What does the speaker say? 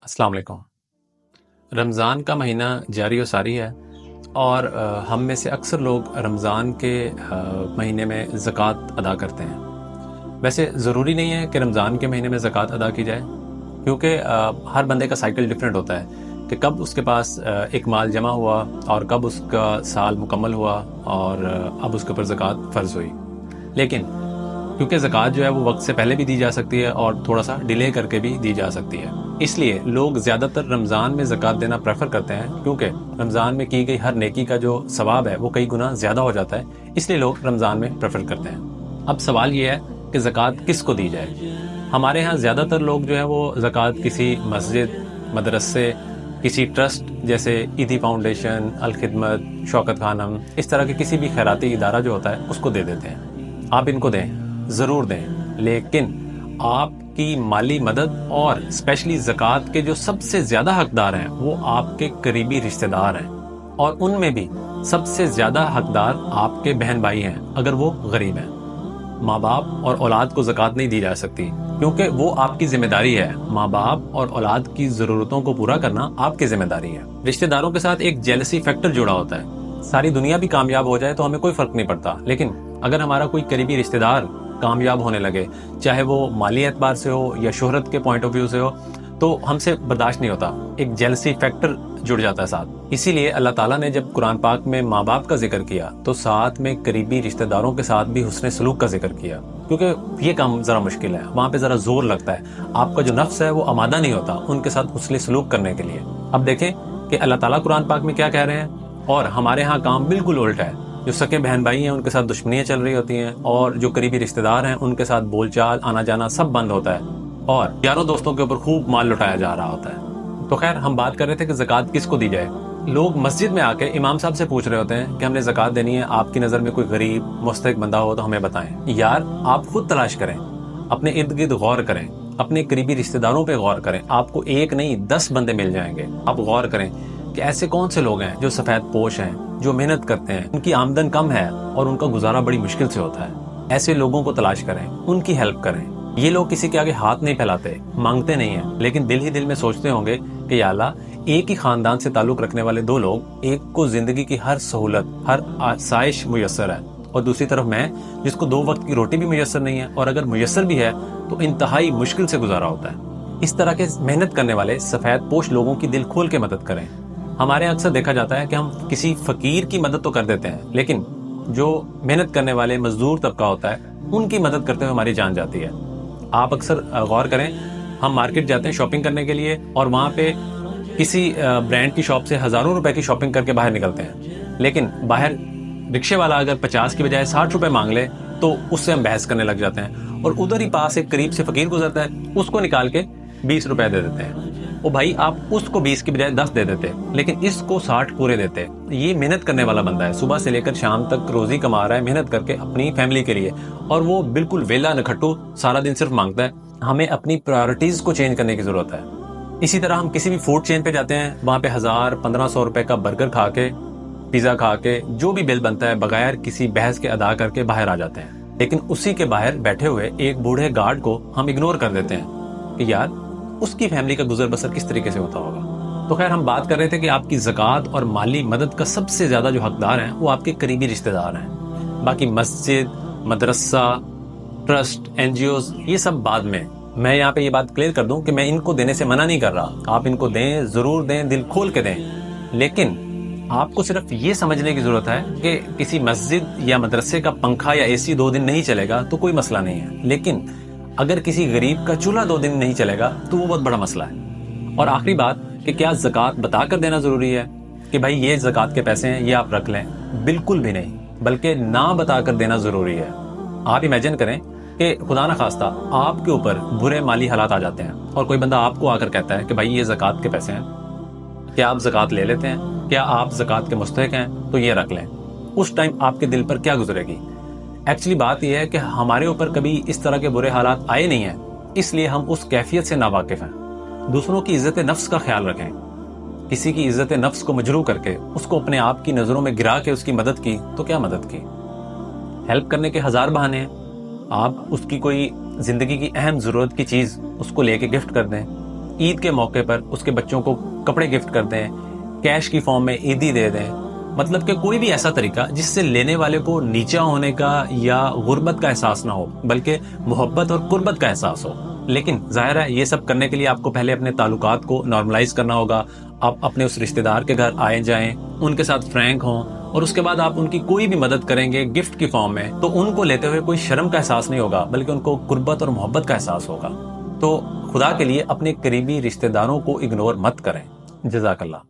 अस्सलाम वालेकुम। रमज़ान का महीना जारी व सारी है और हम में से अक्सर लोग रमज़ान के महीने में ज़कात अदा करते हैं। वैसे ज़रूरी नहीं है कि रमज़ान के महीने में ज़कात अदा की जाए, क्योंकि हर बंदे का साइकिल डिफरेंट होता है कि कब उसके पास एक माल जमा हुआ और कब उसका साल मुकम्मल हुआ और अब उसके ऊपर ज़कात फ़र्ज़ हुई। लेकिन क्योंकि ज़कात जो है वो वक्त से पहले भी दी जा सकती है और थोड़ा सा डिले करके भी दी जा सकती है, इसलिए लोग ज़्यादातर रमज़ान में ज़कात देना प्रेफर करते हैं, क्योंकि रमज़ान में की गई हर नेकी का जो सवाब है वो कई गुना ज़्यादा हो जाता है। इसलिए लोग रमज़ान में प्रेफर करते हैं। अब सवाल ये है कि ज़कात किस को दी जाए। हमारे यहाँ ज़्यादातर लोग जो है वो ज़कात किसी मस्जिद, मदरसे, किसी ट्रस्ट जैसे ईदी फाउंडेशन, अल खिदमत, शौकत खानम, इस तरह के किसी भी खैराती इदारा जो होता है उसको दे देते हैं। आप इनको दें, ज़रूर दें, लेकिन आपकी माली मदद और स्पेशली ज़कात के जो सबसे ज़्यादा हकदार हैं वो आपके करीबी रिश्तेदार हैं, और उनमें भी सबसे ज़्यादा हकदार आपके बहन भाई हैं अगर वो गरीब हैं। माँ बाप और औलाद को ज़कात नहीं दी जा सकती, क्योंकि वो आपकी जिम्मेदारी है। माँ बाप और औलाद की ज़रूरतों को पूरा करना आपकी जिम्मेदारी है। रिश्तेदारों के साथ एक जेलसी फैक्टर जुड़ा होता है। सारी दुनिया भी कामयाब हो जाए तो हमें कोई फ़र्क नहीं पड़ता, लेकिन अगर हमारा कोई करीबी रिश्तेदार कामयाब होने लगे, चाहे वो माली एतबार से हो या शोहरत के पॉइंट ऑफ व्यू से हो, तो हमसे बर्दाश्त नहीं होता। एक जेलसी फैक्टर जुड़ जाता है साथ। इसीलिए अल्लाह ताला ने जब कुरान पाक में माँ बाप का जिक्र किया तो साथ में करीबी रिश्तेदारों के साथ भी हुस्न सलूक का जिक्र किया, क्योंकि ये काम जरा मुश्किल है, वहाँ पे जरा जोर लगता है। आपका जो नफ्स है वो आमादा नहीं होता उनके साथ हुस्न सलूक करने के लिए। अब देखें कि अल्लाह ताला कुरान पाक में क्या कह रहे हैं, और हमारे यहाँ काम बिल्कुल उल्टा है। जो सके बहन भाई हैं उनके साथ दुश्मनियाँ चल रही होती हैं, और जो करीबी रिश्तेदार हैं उनके साथ बोलचाल, आना जाना सब बंद होता है, और यारों दोस्तों के ऊपर खूब माल लुटाया जा रहा होता है। तो खैर, हम बात कर रहे थे कि ज़कात किसको दी जाए। लोग मस्जिद में आके इमाम साहब से पूछ रहे होते हैं कि हमने ज़कात देनी है, आपकी नज़र में कोई गरीब मुस्तहिक बंदा हो तो हमें बताएं। यार, आप खुद तलाश करें, अपने इर्द गिर्द गौर करें, अपने करीबी रिश्तेदारों पे गौर करें। आपको एक नहीं 10 बंदे मिल जाएंगे। आप गौर करें कि ऐसे कौन से लोग हैं जो सफ़ेद पोश हैं, जो मेहनत करते हैं, उनकी आमदन कम है और उनका गुजारा बड़ी मुश्किल से होता है। ऐसे लोगों को तलाश करें, उनकी हेल्प करें। ये लोग किसी के आगे हाथ नहीं फैलाते, मांगते नहीं हैं, लेकिन दिल ही दिल में सोचते होंगे कि या अल्लाह, एक ही खानदान से ताल्लुक रखने वाले दो लोग, एक को जिंदगी की हर सहूलत, हर आसाइश मुयस्सर है, और दूसरी तरफ मैं जिसको 2 वक्त की रोटी भी मुयस्सर नहीं है, और अगर मुयस्सर भी है तो इंतहाई मुश्किल से गुजारा होता है। इस तरह के मेहनत करने वाले सफ़ेद पोश लोगों की दिल खोल के मदद करें। हमारे यहाँ अक्सर देखा जाता है कि हम किसी फकीर की मदद तो कर देते हैं, लेकिन जो मेहनत करने वाले मजदूर तबका होता है उनकी मदद करते हुए हमारी जान जाती है। आप अक्सर गौर करें, हम मार्केट जाते हैं शॉपिंग करने के लिए, और वहाँ पे किसी ब्रांड की शॉप से हज़ारों रुपए की शॉपिंग करके बाहर निकलते हैं, लेकिन बाहर रिक्शे वाला अगर 50 की बजाय 60 रुपए मांग ले तो उससे हम बहस करने लग जाते हैं, और उधर ही पास एक करीब से फकीर गुजरता है, उसको निकाल के 20 रुपए दे देते हैं। ओ भाई, आप उसको 20 की बजाय 10 दे देते, लेकिन इसको 60 पूरे देते। ये मेहनत करने वाला बंदा है, सुबह से लेकर शाम तक रोजी कमा रहा है मेहनत करके अपनी फैमिली के लिए, और वो बिल्कुल वेला नखट्टू सारा दिन सिर्फ मांगता है। हमें अपनी प्रायोरिटीज को चेंज करने की जरूरत है। इसी तरह हम किसी भी फूड चेन पे जाते हैं, वहाँ पे 1000-1500 रुपए का बर्गर खा के, पिज्जा खा के, जो भी बिल बनता है बगैर किसी बहस के अदा करके बाहर आ जाते हैं। लेकिन उसी के बाहर बैठे हुए एक बूढ़े गार्ड को हम इग्नोर कर देते हैं कि यार, उसकी फैमिली का गुजर बसर किस तरीके से होता होगा। तो खैर, हम बात कर रहे थे कि आपकी ज़कात और माली मदद का सबसे ज्यादा जो हकदार हैं वो आपके करीबी रिश्तेदार हैं। बाकी मस्जिद, मदरसा, ट्रस्ट, NGOs, ये सब बाद में। मैं यहाँ पे ये बात क्लियर कर दूं कि मैं इनको देने से मना नहीं कर रहा। आप इनको दें, जरूर दें, दिल खोल के दें, लेकिन आपको सिर्फ ये समझने की जरूरत है कि किसी मस्जिद या मदरसे का पंखा या AC 2 दिन नहीं चलेगा तो कोई मसला नहीं है, लेकिन अगर किसी गरीब का चूल्हा 2 दिन नहीं चलेगा तो वो बहुत बड़ा मसला है। और आखिरी बात कि क्या ज़कात बताकर देना जरूरी है कि भाई ये ज़कात के पैसे हैं, ये आप रख लें? बिल्कुल भी नहीं, बल्कि ना बताकर देना जरूरी है। आप इमेजिन करें कि खुदा ना खास्ता आपके ऊपर बुरे माली हालात आ जाते हैं, और कोई बंदा आपको आकर कहता है कि भाई ये ज़कात के पैसे हैं, क्या आप ज़कात ले लेते हैं? क्या आप ज़कात के मुस्तहिक हैं? तो ये रख लें। उस टाइम आपके दिल पर क्या गुजरेगी? एक्चुअली बात यह है कि हमारे ऊपर कभी इस तरह के बुरे हालात आए नहीं हैं, इसलिए हम उस कैफियत से नावाकिफ हैं। दूसरों की इज्जत नफ्स का ख्याल रखें। किसी की इज्जत नफ्स को मजरू करके उसको अपने आप की नज़रों में गिरा के उसकी मदद की तो क्या मदद की? हेल्प करने के 1000 बहाने हैं। आप उसकी कोई जिंदगी की अहम जरूरत की चीज उसको लेके गिफ्ट कर दें, عید کے موقع پر اس کے بچوں کو کپڑے گفٹ کر دیں، کیش کی فارم میں عیدی دے دیں، مطلب کہ کوئی بھی ایسا طریقہ جس سے لینے والے کو نیچا ہونے کا یا غربت کا احساس نہ ہو، بلکہ محبت اور قربت کا احساس ہو۔ لیکن ظاہر ہے یہ سب کرنے کے لیے آپ کو پہلے اپنے تعلقات کو نارملائز کرنا ہوگا۔ آپ اپنے اس رشتہ دار کے گھر آئے جائیں، ان کے ساتھ فرینک ہوں، اور اس کے بعد آپ ان کی کوئی بھی مدد کریں گے گفٹ کی فارم میں تو ان کو لیتے ہوئے کوئی شرم کا احساس نہیں ہوگا، بلکہ ان کو قربت اور محبت کا احساس ہوگا۔ تو خدا کے لیے اپنے قریبی رشتہ داروں کو اگنور مت کریں۔ جزاک اللہ۔